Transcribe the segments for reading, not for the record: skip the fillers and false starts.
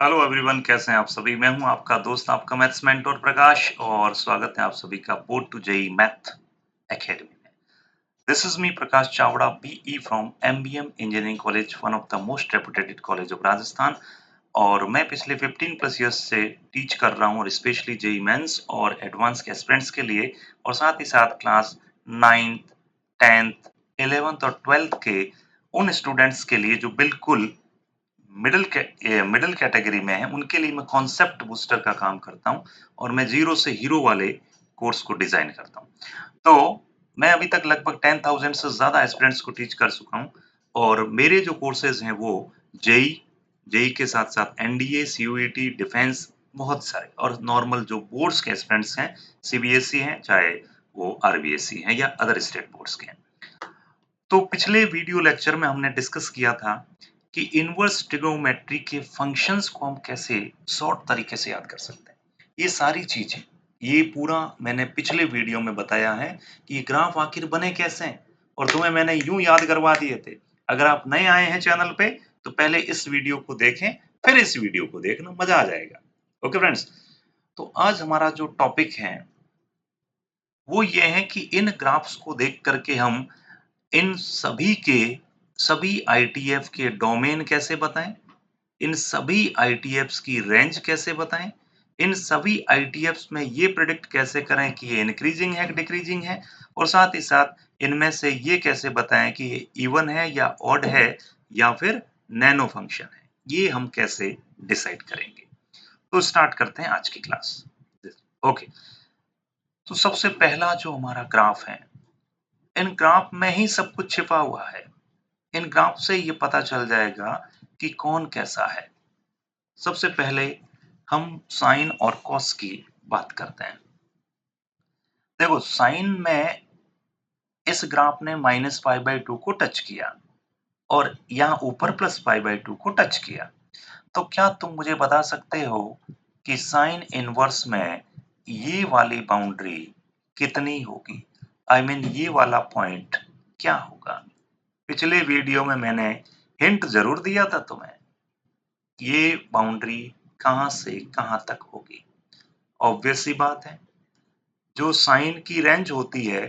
Hello everyone, कैसे हैं आप सभी? मैं हूं आपका दोस्त, आपका मैथ्स मेंटर प्रकाश और स्वागत है आप सभी का board to JEE math academy में। This is me Prakash Chawda, BE from MBM engineering college, one of the most reputed college of Rajasthan. और मैं पिछले 15 प्लस ईयर्स से टीच कर रहा हूं और स्पेशली जेईई मेंस और एडवांस के एस्पिरेंट्स के लिए, और साथ ही साथ क्लास 9th, 10th, 11th और 12th के उन स्टूडेंट्स के लिए जो बिल्कुल मिडिल कैटेगरी में है, उनके लिए मैं कॉन्सेप्ट बूस्टर का काम करता हूँ और मैं जीरो से हीरो वाले कोर्स को डिजाइन करता हूँ। तो मैं अभी तक लगभग 10,000 से ज्यादा एस्पिरेंट्स को टीच कर चुका हूँ और मेरे जो कोर्सेज हैं वो जेई जेई के साथ साथ एनडीए, सीयूईटी, डिफेंस, बहुत सारे और नॉर्मल जो बोर्ड्स के एस्पिरेंट्स हैं, सीबीएसई हैं, चाहे वो आरबीएसई हैं या अदर स्टेट बोर्ड्स के हैं। तो पिछले वीडियो लेक्चर में हमने डिस्कस किया था कि इनवर्स ट्रिग्नोमेट्री के फंक्शंस को हम कैसे शॉर्ट तरीके से याद कर सकते हैं। ये सारी चीजें, ये पूरा मैंने पिछले वीडियो में बताया है कि ये ग्राफ आखिर बने कैसे हैं और तुम्हें मैंने यूं याद करवा दिए थे। अगर आप नए आए हैं चैनल पे तो पहले इस वीडियो को देखें, फिर इस वीडियो को देखना, मजा आ जाएगा। ओके फ्रेंड्स, तो आज हमारा जो टॉपिक है वो ये है कि इन ग्राफ्स को देख करके हम इन सभी आईटीएफ के डोमेन कैसे बताएं, इन सभी आईटीएफ्स की रेंज कैसे बताएं, इन सभी आईटीएफ्स में ये प्रिडिक्ट कैसे करें कि ये इंक्रीजिंग है कि डिक्रीजिंग है, और साथ ही साथ इनमें से ये कैसे बताएं कि ये इवन है या ऑड है या फिर नैनो फंक्शन है। ये हम कैसे डिसाइड करेंगे। तो स्टार्ट करते हैं आज की क्लास। ओके, तो सबसे पहला जो हमारा ग्राफ है, इन ग्राफ में ही सब कुछ छिपा हुआ है। इन ग्राफ से ये पता चल जाएगा कि कौन कैसा है। सबसे पहले हम साइन और कॉस की बात करते हैं। देखो, साइन में इस ग्राफ ने -π/2 को टच किया और यहाँ ऊपर +π/2 को टच किया। तो क्या तुम मुझे बता सकते हो कि साइन इनवर्स में ये वाली बाउंड्री कितनी होगी? आई मीन ये वाला पॉइंट क्या होगा? पिछले वीडियो में मैंने हिंट जरूर दिया था तुम्हें, ये बाउंड्री कहां से कहां तक होगी। ऑब्वियस सी बात है, जो साइन की रेंज होती है,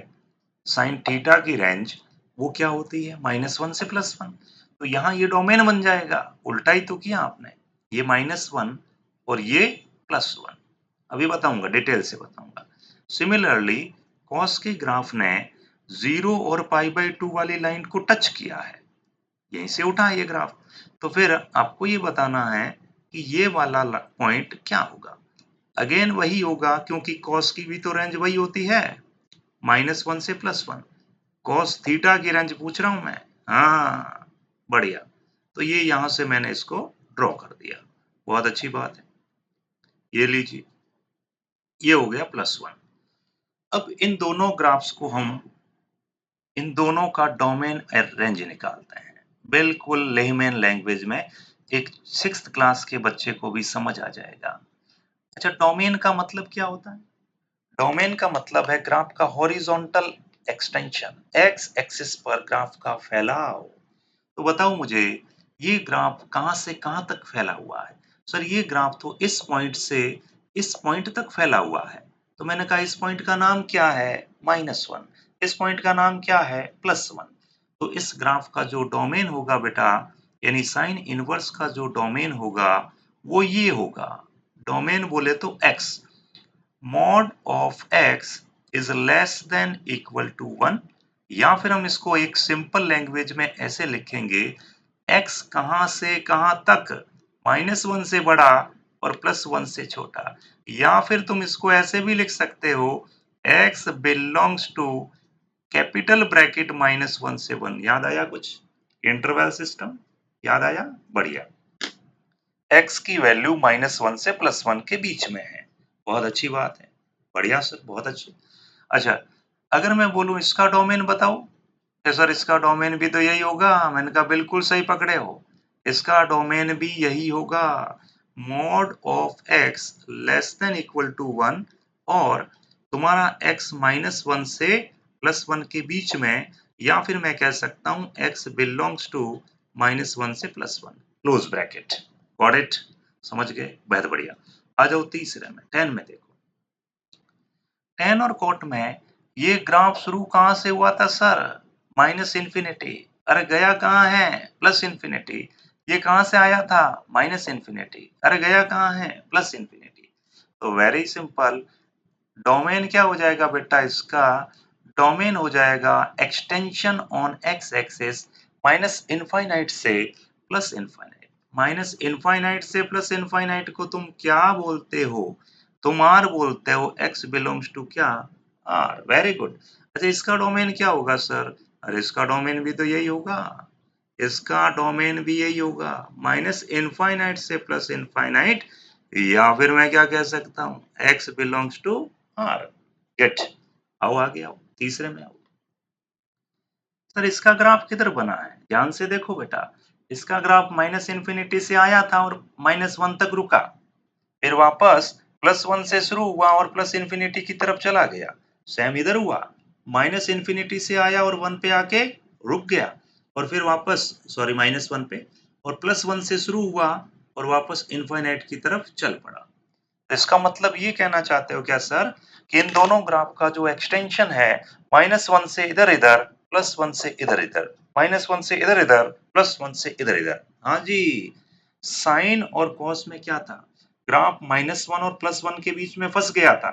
साइन थीटा की रेंज, वो क्या होती है? -1 से +1। तो यहाँ ये डोमेन बन जाएगा। उल्टा ही तो किया आपने, ये -1 और ये +1। अभी बताऊंगा, डिटेल से बताऊंगा। सिमिलरली कॉस के ग्राफ ने 0 और π/2 वाली लाइन को टच किया है, यहीं से उठा ये ग्राफ। तो फिर आपको ये बताना है कि ये वाला पॉइंट क्या होगा। अगेन वही होगा, क्योंकि कॉस की भी तो रेंज वही होती है, -1 से +1। कॉस थीटा की रेंज पूछ रहा हूं मैं। हाँ, बढ़िया। तो ये यहां से मैंने इसको ड्रॉ कर दिया। बहुत अच्छी बात है। ये लीजिए, ये हो गया +1। अब इन दोनों का डोमेन रेंज निकालते हैं, बिल्कुल लेमैन लैंग्वेज में, एक 6th क्लास के बच्चे को भी समझ आ जाएगा। अच्छा, डोमेन का मतलब क्या होता है? डोमेन का मतलब है ग्राफ का हॉरिजॉन्टल एक्सटेंशन, एक्स एक्सिस पर ग्राफ का फैलाव। तो बताओ मुझे, ये ग्राफ कहां से कहां तक फैला हुआ है? सर, ये ग्राफ तो इस पॉइंट से इस पॉइंट तक फैला हुआ है। तो मैंने कहा इस पॉइंट का नाम क्या है? -1। इस पॉइंट का नाम क्या है? +1। तो इस ग्राफ का जो डोमेन होगा बेटा, यानी साइन इनवर्स का जो डोमेन होगा, वो ये होगा। डोमेन बोले तो x, mod of x is less than equal to 1, या फिर हम इसको एक सिंपल लैंग्वेज में ऐसे लिखेंगे, x कहां से कहां तक -1 से बड़ा और +1 से छोटा। या फिर तुम इसको ऐसे भी लिख सकते हो, x belongs to capital bracket -1 से 1। याद आया कुछ? इंटरवल सिस्टम याद आया? बढ़िया। x की वैल्यू -1 से +1 के बीच में है। बहुत अच्छी बात है। बढ़िया सर, बहुत अच्छी। अच्छा, अगर मैं बोलूं इसका डोमेन बताओ, तो सर इसका डोमेन भी तो यही होगा। मैंने कहा बिल्कुल सही पकड़े हो, इसका डोमेन भी यही होगा, mod of x less than equal to 1, और तुम्हारा x -1 से +1 के बीच में, या फिर मैं कह सकता हूं x belongs to -1 से +1, क्लोज ब्रैकेट। Got it? समझ गए? बेहद बढ़िया। आ जाओ तीसरे में, tan में देखो। tan और cot में ये ग्राफ शुरू कहाँ से हुआ था सर? Minus infinity. अरे गया कहाँ है? Plus infinity. ये कहाँ से आया था? Minus infinity. अरे गया कहाँ है? Plus infinity. तो वेरी सिंपल, डोमेन क्या हो जाएगा बेटा इसका? डोमेन हो जाएगा extension on x axis minus infinite से प्लस इनफाइनाइट। माइनस इनफाइनाइट से प्लस इनफाइनाइट को तुम क्या बोलते हो? तुम आर बोलते हो। एक्स बिलोंग्स टू क्या? आर। Very good. अच्छा इसका डोमेन क्या होगा सर? अरे इसका डोमेन भी तो यही होगा। इसका डोमेन भी यही होगा, माइनस इनफाइनाइट से प्लस इनफाइनाइट, या फिर मैं क्या कह सकता हूँ? X belongs to R. Get. आओ आगे आओ, तीसरे में आओ। सर इसका ग्राफ किधर बना है? ध्यान से देखो बेटा, इसका ग्राफ माइनस इन्फिनिटी से आया था और -1 तक रुका, फिर वापस +1 से शुरू हुआ और प्लस इन्फिनिटी की तरफ चला गया। सेम इधर हुआ, माइनस इन्फिनिटी से आया और 1 पे आके रुक गया और फिर वापस -1 पे और +1 से शुरू हुआ और वापस इनफाइनाइट की तरफ चल पड़ा। इसका मतलब ये कहना चाहते हो क्या सर कि इन दोनों ग्राफ का जो एक्सटेंशन है -1 से इधर-इधर, +1 से इधर-इधर, -1 से इधर-इधर, +1 से इधर-इधर। हाँ जी, साइन और कॉस में क्या था? ग्राफ -1 और +1 के बीच में फंस गया था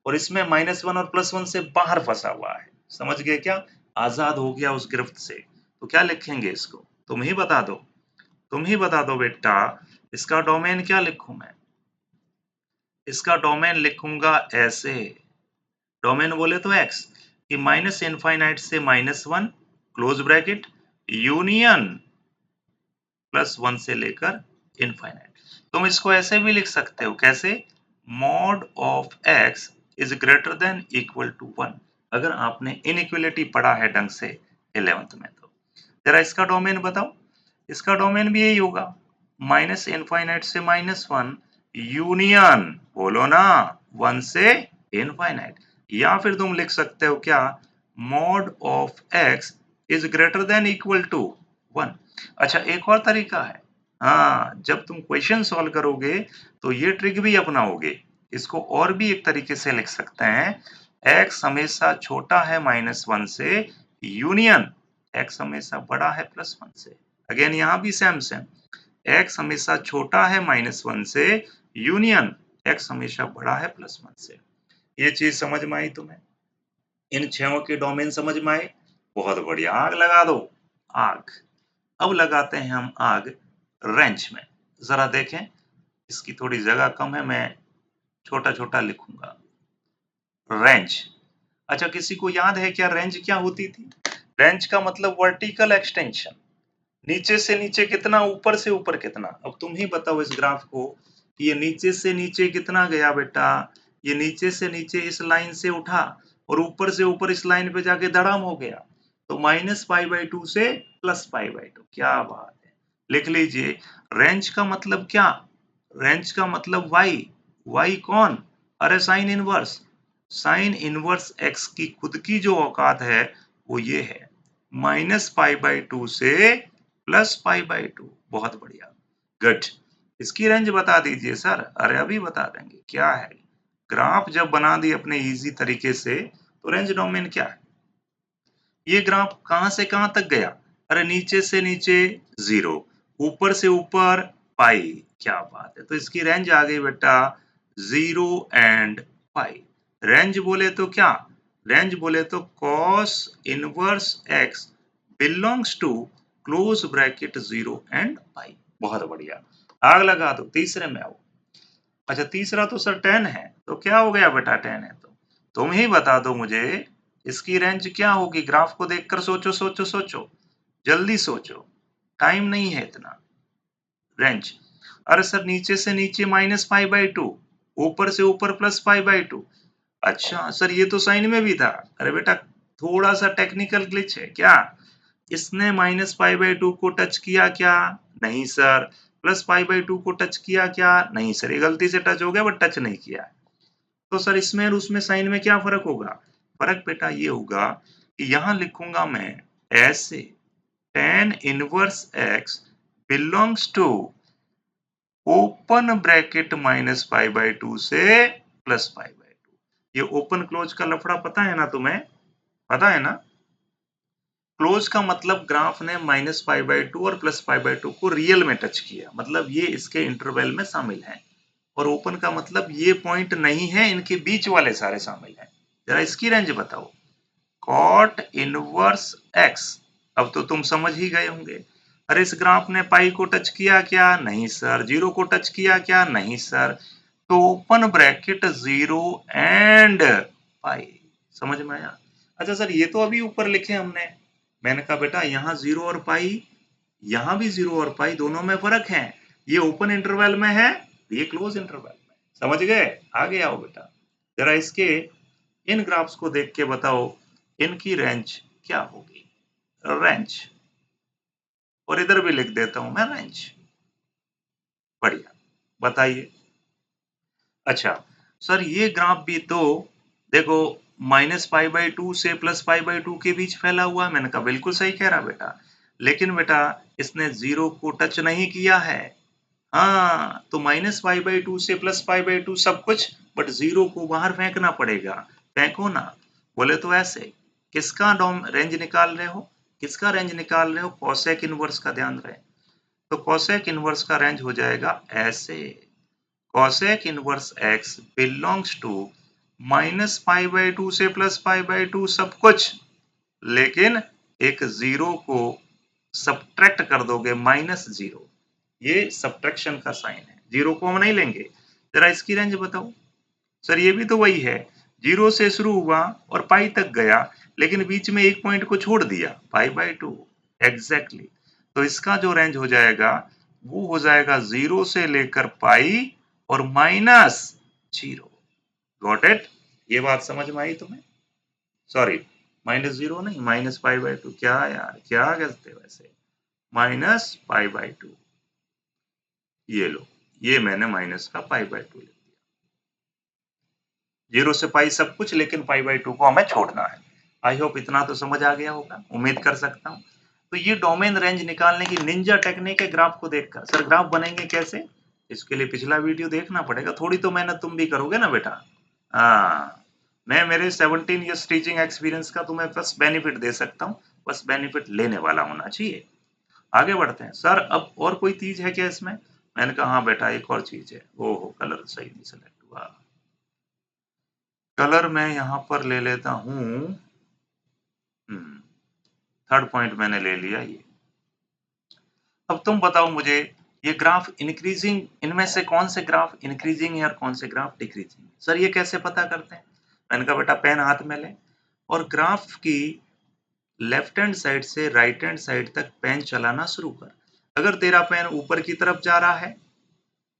और इसमें -1 और +1 से बाहर फंसा हुआ है। समझ गए क्या? आजाद हो गया उस गिरफ्त से। तो क्या लिखेंगे इसको? तुम ही बता दो। तुम ही बता दो बेटा, इसका डोमेन क्या लिखूं मैं? इसका डोमेन लिखूंगा ऐसे, डोमेन बोले तो x कि माइनस इनफाइनाइट से -1 क्लोज ब्रैकेट यूनियन +1 से लेकर इनफाइनाइट। तुम इसको ऐसे भी लिख सकते हो, कैसे? Mod of x is greater than equal to 1। अगर आपने इनइक्वालिटी पढ़ा है ढंग से 11th में तो जरा इसका डोमेन बताओ। इसका डोमेन भी यही होगा, माइनस इनफाइनाइट से -1 यूनियन, बोलो ना, 1 से इनफाइनाइट। या फिर तुम लिख सकते हो क्या? Mod of x is greater than equal to 1। अच्छा एक और तरीका है, हाँ, जब तुम क्वेश्चन सॉल्व करोगे तो ये ट्रिक भी अपनाओगे। इसको और भी एक तरीके से लिख सकते हैं, x हमेशा छोटा है -1 से यूनियन x हमेशा बड़ा है +1 से। अगेन यहाँ भी सेम सेम, x हमेशा छोटा है -1 से यूनियन x हमेशा बड़ा है +1 से। ये चीज समझ में आई तुम्हें? इन छहों के डोमेन समझ में आए? बहुत बढ़िया। आग लगा दो, आग। अब लगाते हैं हम आग रेंच में। जरा देखें, इसकी थोड़ी जगह कम है, मैं छोटा छोटा लिखूंगा। रेंच। अच्छा किसी को याद है क्या रेंज क्या होती थी? रेंज का मतलब वर्टिकल एक्सटेंशन, नीचे से नीचे कितना, ऊपर से ऊपर कितना। अब तुम ही बताओ इस ग्राफ को कि ये नीचे से नीचे कितना गया बेटा? ये नीचे से नीचे इस लाइन से उठा और ऊपर से ऊपर इस लाइन पे जाके धड़ाम हो गया, तो -π/2 से +π/2। क्या बात है, लिख लीजिए। रेंज का मतलब क्या? रेंज का मतलब y। y कौन? अरे sine inverse. Sine inverse x की खुद की जो औकात है वो ये है, -π/2 से +π/2। बहुत बढ़िया, गुड। इसकी रेंज बता दीजिए सर। अरे अभी बता देंगे, क्या है? ग्राफ जब बना दिए अपने इजी तरीके से तो रेंज डोमेन क्या है? ये ग्राफ कहां से कहां तक गया? अरे नीचे से नीचे 0, ऊपर से ऊपर पाई। क्या बात है, तो इसकी रेंज आ गई बेटा 0 एंड पाई। रेंज बोले तो क्या? रेंज बोले तो cos inverse x belongs to close bracket 0 and pi. बहुत बढ़िया, आग लगा दो, तीसरे में आओ। अच्छा तीसरा तो सर 10 है, तो क्या हो गया बेटा? 10 है तो तुम ही बता दो मुझे, इसकी रेंज क्या होगी? ग्राफ को देखकर सोचो सोचो सोचो, जल्दी सोचो, टाइम नहीं है इतना। रेंज, अरे सर नीचे से नीचे -π/2, ऊपर से ऊपर +π/2। अच्छा सर ये तो साइन में भी था। अरे बेटा थोड़ा सा टेक्निकल ग्लिच है क्या? इसने -π/2 को टच किया क्या? नहीं सर। +π/2 को टच किया क्या? नहीं सर, ये गलती से टच हो गया बट टच नहीं किया। तो सर इसमें और उसमें साइन में क्या फर्क होगा? फर्क बेटा ये होगा कि यहाँ लिखूंगा मैं ऐसे, tan inverse x belongs to open bracket minus pi by 2 से प्लस पाई बाय 2। ये ओपन क्लोज का लफड़ा पता है ना तुम्हें? पता है ना? क्लोज का मतलब ग्राफ ने माइनस पाई बाय 2 और प्लस पाई बाय 2 को रियल में टच किया, मतलब ये इसके इंटरवल में शामिल है। और ओपन का मतलब ये पॉइंट नहीं है, इनके बीच वाले सारे शामिल हैं। जरा इसकी रेंज बताओ। Cot inverse x. अब तो तुम समझ ही गए होंगे। अरे इस ग्राफ ने पाई को टच किया क्या? नहीं सर। जीरो को टच किया क्या? नहीं सर। तो ओपन ब्रैकेट 0 एंड पाई। समझ में आया? अच्छा सर, ये तो अभी ऊपर लिखे हमने। मैंने कहा बेटा यहाँ 0 और पाई, यहाँ भी 0 और पाई, दोनों में फर्क है। ये ओपन इंटरवल में है, ये क्लोज इंटरवल में। समझ गए? आगे आओ बेटा। जरा इसके इन ग्राफ्स को देख के बताओ इनकी रेंज क्या होगी। रेंज, और इधर भी लिख देता हूं मैं रेंज। बढ़िया, बताइए। अच्छा सर, ये ग्राफ भी तो देखो माइनस पाई बाई 2 से प्लस पाई बाई 2 के बीच फैला हुआ है। मैंने कहा बिल्कुल सही कह रहा बेटा, लेकिन बेटा इसने जीरो को टच नहीं किया है। हाँ, तो माइनस पाई बाई 2 से प्लस पाई बाई 2 सब कुछ, बट जीरो को बाहर फेंकना पड़ेगा। फेंको ना। बोले तो ऐसे, किसका रेंज निकाल रहे हो? किसका रेंज निकाल रहे हो? कॉसेक इनवर्स का ध्यान रहे। तो कॉसेक इनवर्स का रेंज हो जाएगा ऐसे। cosec inverse x belongs to minus pi by 2 से प्लस पाई बाई 2 सब कुछ, लेकिन एक जीरो को सब्ट्रैक्ट कर दोगे, माइनस जीरो। ये सब्ट्रैक्शन का साइन है, जीरो को हम नहीं लेंगे। जरा इसकी रेंज बताओ। सर ये भी तो वही है, जीरो से शुरू हुआ और पाई तक गया, लेकिन बीच में एक पॉइंट को छोड़ दिया, पाई बाई 2। एग्जैक्टली। तो इसका जो रेंज हो जाएगा वो हो जाएगा जीरो से लेकर पाई और माइनस जीरो। Got it? ये बात समझ में आई तुम्हें? सॉरी, माइनस जीरो नहीं, माइनस पाई बाई 2। क्या यार, क्या कहते वैसे, माइनस पाई बाई 2। ये लो, ये मैंने माइनस का पाई बाई 2 लिख दिया। जीरो से पाई सब कुछ, लेकिन पाई बाई 2 को हमें छोड़ना है। आई होप इतना तो समझ आ गया होगा, उम्मीद कर सकता हूँ। तो ये डोमेन रेंज निकालने की निंजा टेक्निक है ग्राफ को देखकर। सर ग्राफ बनेंगे कैसे? इसके लिए पिछला वीडियो देखना पड़ेगा, थोड़ी तो मेहनत तुम भी करोगे ना बेटा। हाँ, मैं मेरे 17 ईयर्स टीचिंग एक्सपीरियंस का तुम्हें बस बेनिफिट दे सकता हूँ, बस बेनिफिट लेने वाला होना चाहिए। आगे बढ़ते हैं। सर अब और कोई चीज है क्या इसमें? मैंने कहा हाँ बेटा, एक और चीज है। ओहो, कलर सही नहीं सेलेक्ट हुआ। कलर मैं यहाँ पर ले लेता हूँ, थर्ड पॉइंट मैंने ले लिया ये। अब तुम बताओ मुझे, ये ग्राफ इंक्रीजिंग, इनमें से कौन से ग्राफ इंक्रीजिंग है और कौन से ग्राफ डिक्रीजिंग है? सर ये कैसे पता करते हैं? मैंने कहा बेटा पेन हाथ में ले और ग्राफ की लेफ्ट हैंड साइड से राइट हैंड साइड तक पेन चलाना शुरू कर। अगर तेरा पेन ऊपर की तरफ जा रहा है,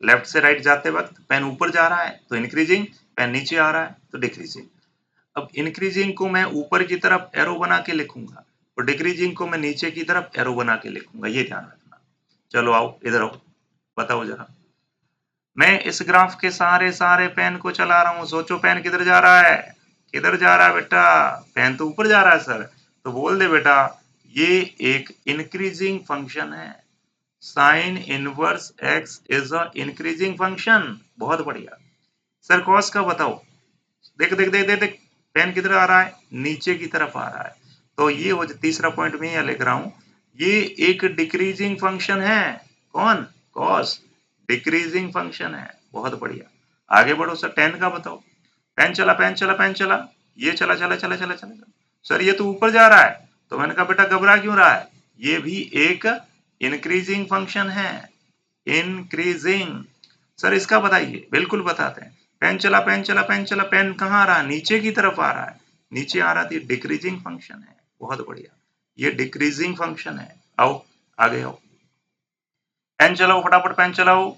लेफ्ट से राइट जाते वक्त पेन ऊपर जा रहा है तो इंक्रीजिंग, पेन नीचे आ रहा है तो डिक्रीजिंग। अब इंक्रीजिंग को मैं ऊपर की तरफ एरो बना के लिखूंगा और डिक्रीजिंग को मैं नीचे की तरफ एरो बना के लिखूंगा, ये ध्यान रखना। चलो आओ इधर आओ, बताओ जरा। मैं इस ग्राफ के सारे सारे पेन को चला रहा हूँ, सोचो पेन किधर जा रहा है? किधर जा रहा है बेटा? पेन तो ऊपर जा रहा है सर। तो बोल दे बेटा ये एक इंक्रीजिंग फंक्शन है। Sign inverse x is a increasing function. बहुत बढ़िया। सर कॉस का बताओ। देख देख देख देख देख, पेन किधर आ रहा है? नीचे की तरफ आ रहा है। तो ये वो तीसरा पॉइंट मैं यहाँ लिख रहा हूँ, ये एक डिक्रीजिंग फंक्शन है। कौन? कॉस। डिक्रीजिंग फंक्शन है। बहुत बढ़िया। आगे बढ़ो सर, टेन का बताओ। पेन चला पेन चला पेन चला, ये चला चला चला चला चला चला। सर ये तो ऊपर जा रहा है। तो मैंने कहा बेटा घबरा क्यों रहा है, ये भी एक इंक्रीजिंग फंक्शन है। इंक्रीजिंग। सर इसका बताइए। बिल्कुल बताते हैं। पेन चला पेन चला पेन चला, पेन कहाँ आ रहा है? नीचे की तरफ आ रहा है। नीचे आ रहा था, ये डिक्रीजिंग फंक्शन है। बहुत बढ़िया, ये डिक्रीजिंग फंक्शन है। आओ आगे आओ, पेन चलाओ फटाफट, पेन चलाओ।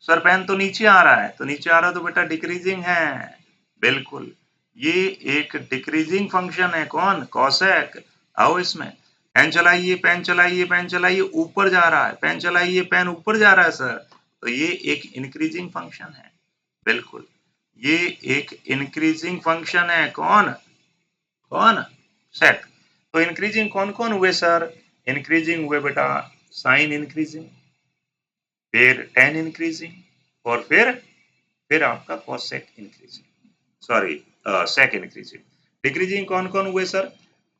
सर पेन तो नीचे आ रहा है, तो नीचे आ रहा है तो बेटा डिक्रीजिंग है। बिल्कुल, ये एक डिक्रीजिंग फंक्शन है। कौन? कॉसेक। आओ इसमें, पेन चलाइए पेन चलाइए पेन चलाइए, ऊपर जा रहा है। पेन चलाइए, पेन ऊपर जा रहा है सर, तो ये एक इंक्रीजिंग फंक्शन है। बिल्कुल, ये एक इंक्रीजिंग फंक्शन है। कौन? कौन? सेट। तो इंक्रीजिंग कौन कौन हुए सर? इंक्रीजिंग हुए बेटा साइन इंक्रीजिंग, फिर tan इंक्रीजिंग और फिर आपका cosec increasing, sorry sec increasing. Decreasing कौन कौन हुए sir?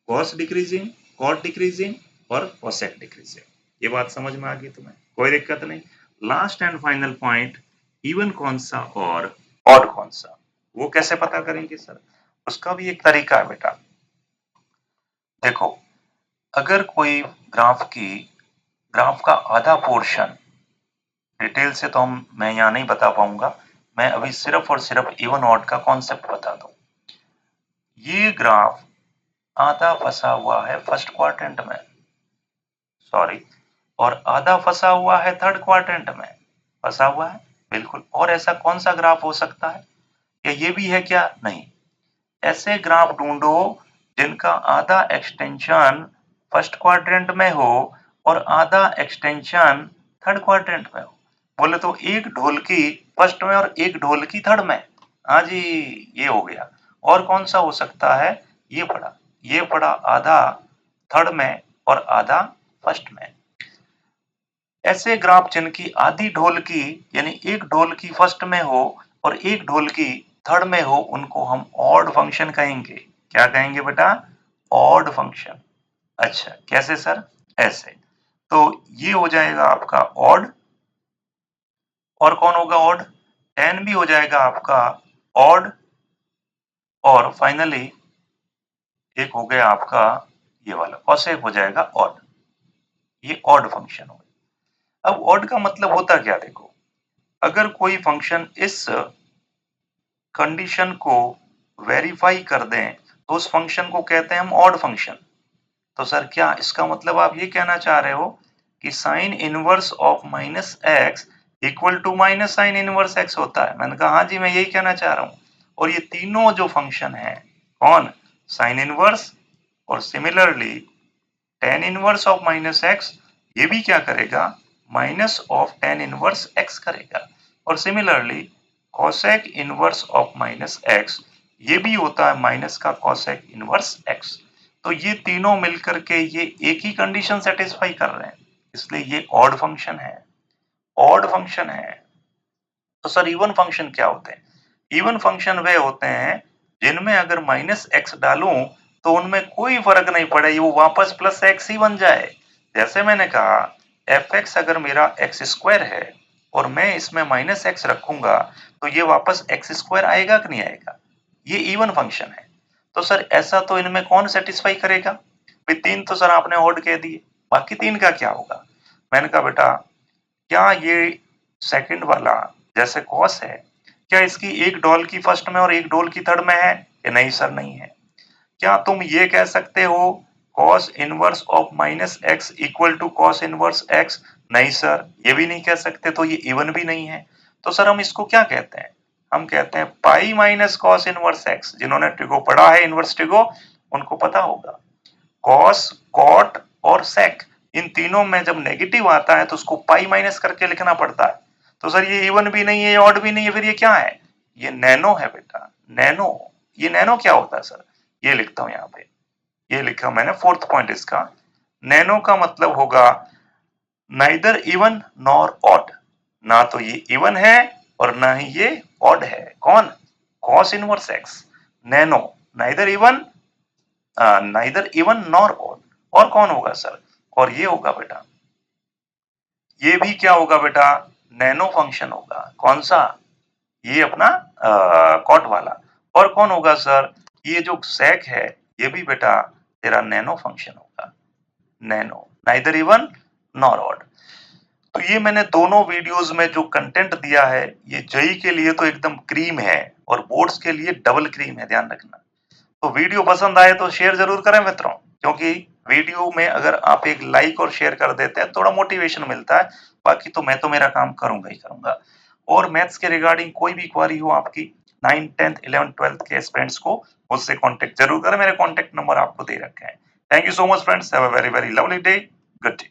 cos decreasing, cot decreasing और cosec डिक्रीजिंग। ये बात समझ में आ गई तुम्हें? कोई दिक्कत नहीं। Last and final point, even कौन सा और ऑड कौन सा, वो कैसे पता करेंगे सर? उसका भी एक तरीका है बेटा। देखो, अगर कोई ग्राफ का आधा पोर्शन, डिटेल से तो मैं यहाँ नहीं बता पाऊंगा, मैं अभी सिर्फ और सिर्फ इवन ऑड का कॉन्सेप्ट बता दूं। ये ग्राफ आधा फंसा हुआ है फर्स्ट क्वाड्रेंट में, सॉरी, और आधा फंसा हुआ है थर्ड क्वाड्रेंट में, फंसा हुआ है बिल्कुल। और ऐसा कौन सा ग्राफ हो सकता है? या ये भी है क्या? नहीं। ऐसे ग्राफ ढूंढो जिनका आधा एक्सटेंशन फर्स्ट क्वाड्रेंट में हो और आधा एक्सटेंशन थर्ड क्वाड्रेंट में हो। बोले तो एक ढोलकी फर्स्ट में और एक ढोलकी थर्ड में। हाँ जी, ये हो गया। और कौन सा हो सकता है? ये पड़ा आधा थर्ड में और आधा फर्स्ट में। ऐसे ग्राफ जिनकी आधी ढोलकी यानी एक ढोलकी फर्स्ट में हो और एक ढोलकी थर्ड में हो, उनको हम ऑड फंक्शन कहेंगे। क्या कहेंगे बेटा? Odd function. अच्छा, कैसे सर? ऐसे। तो ये हो जाएगा आपका ऑड, और कौन होगा ऑड? tan भी हो जाएगा आपका ऑड, और फाइनली एक हो गया आपका ये वाला cosec हो जाएगा ऑड। ये ऑड फंक्शन हो गया। अब ऑड का मतलब होता क्या? देखो, अगर कोई फंक्शन इस कंडीशन को वेरीफाई कर दें तो उस फंक्शन को कहते हैं हम ऑड फंक्शन। तो सर क्या इसका मतलब आप ये कहना चाह रहे हो कि sine inverse of minus x equal to minus sine inverse x होता है? मैंने कहा हाँ जी, मैं यही कहना चाह रहा हूँ। और ये तीनों जो फंक्शन है, कौन? साइन इनवर्स, और similarly tan inverse of minus x, ये भी क्या करेगा? Minus of tan inverse x करेगा। और similarly cosec inverse of minus x, ये भी होता है माइनस का cosec इनवर्स एक्स। तो ये तीनों मिलकर के ये एक ही कंडीशन सेटिस्फाई कर रहे हैं, इसलिए ये ऑड फंक्शन है। ऑड फंक्शन है। तो सर इवन फंक्शन क्या होते हैं? इवन फंक्शन वे होते हैं जिनमें अगर माइनस एक्स डालूं तो उनमें कोई फर्क नहीं पड़े, वो वापस प्लस एक्स ही बन जाए। जैसे मैंने कहा, एफ एक्स अगर मेरा एक्स स्क्वायर है और मैं इसमें माइनस एक्स रखूंगा तो ये वापस एक्स स्क्वायर आएगा कि नहीं आएगा? ये इवन फंक्शन है। तो सर ऐसा तो इनमें कौन सेटिस्फाई करेगा? भाई तीन तो सर आपने ऑड कह दिए, बाकी तीन का क्या होगा? मैंने कहा बेटा, क्या ये सेकंड वाला जैसे कॉस है, क्या इसकी एक डॉल की फर्स्ट में और एक डॉल की थर्ड में है? कि नहीं सर, नहीं है। क्या तुम ये कह सकते हो cos inverse of minus x equal to cos inverse x? नहीं सर, ये भी नहीं कह सकते, तो ये इवन भी नहीं है। तो सर हम इसको क्या कहते हैं? हम कहते हैं pi minus cos inverse x. जिन्होंने ट्रिगो पढ़ा है, इनवर्स ट्रिगो, उनको पता होगा। cos, cot और sec, इन तीनों में जब नेगेटिव आता है तो उसको पाई माइनस करके लिखना पड़ता है। तो सर ये इवन भी नहीं है, ऑड भी नहीं है, फिर ये क्या है? ये नैनो है बेटा, नैनो। ये नैनो क्या होता है सर? ये लिखता हूं यहाँ पे, ये लिखा मैंने फोर्थ पॉइंट इसका। नैनो का मतलब होगा नाइदर इवन नॉर ऑड। ना तो ये इवन है और ना ही ये ऑड है। कौन? cos inverse x. Nano, neither even, neither even nor odd. और कौन होगा सर? और ये होगा बेटा, ये भी क्या होगा बेटा? नैनो फंक्शन होगा। कौन सा? ये अपना कॉट वाला। और कौन होगा सर? ये जो सेक है, ये भी बेटा तेरा नैनो फंक्शन होगा। Nano, neither even nor odd. तो ये मैंने दोनों वीडियोस में जो कंटेंट दिया है, ये जेई के लिए तो एकदम क्रीम है और बोर्ड्स के लिए डबल क्रीम है, ध्यान रखना। तो वीडियो पसंद आए तो शेयर जरूर करें मित्रों, क्योंकि वीडियो में अगर आप एक लाइक और शेयर कर देते हैं थोड़ा मोटिवेशन मिलता है। बाकी तो मैं तो मेरा काम करूंगा ही करूंगा। और मैथ्स के रिगार्डिंग कोई भी क्वारी हो आपकी, 9th 10th 11th 12th के स्टूडेंट्स को मुझसे कांटेक्ट जरूर करें। मेरे कांटेक्ट नंबर आपको दे रखे हैं। Thank you so much friends, have a very very lovely day, good day.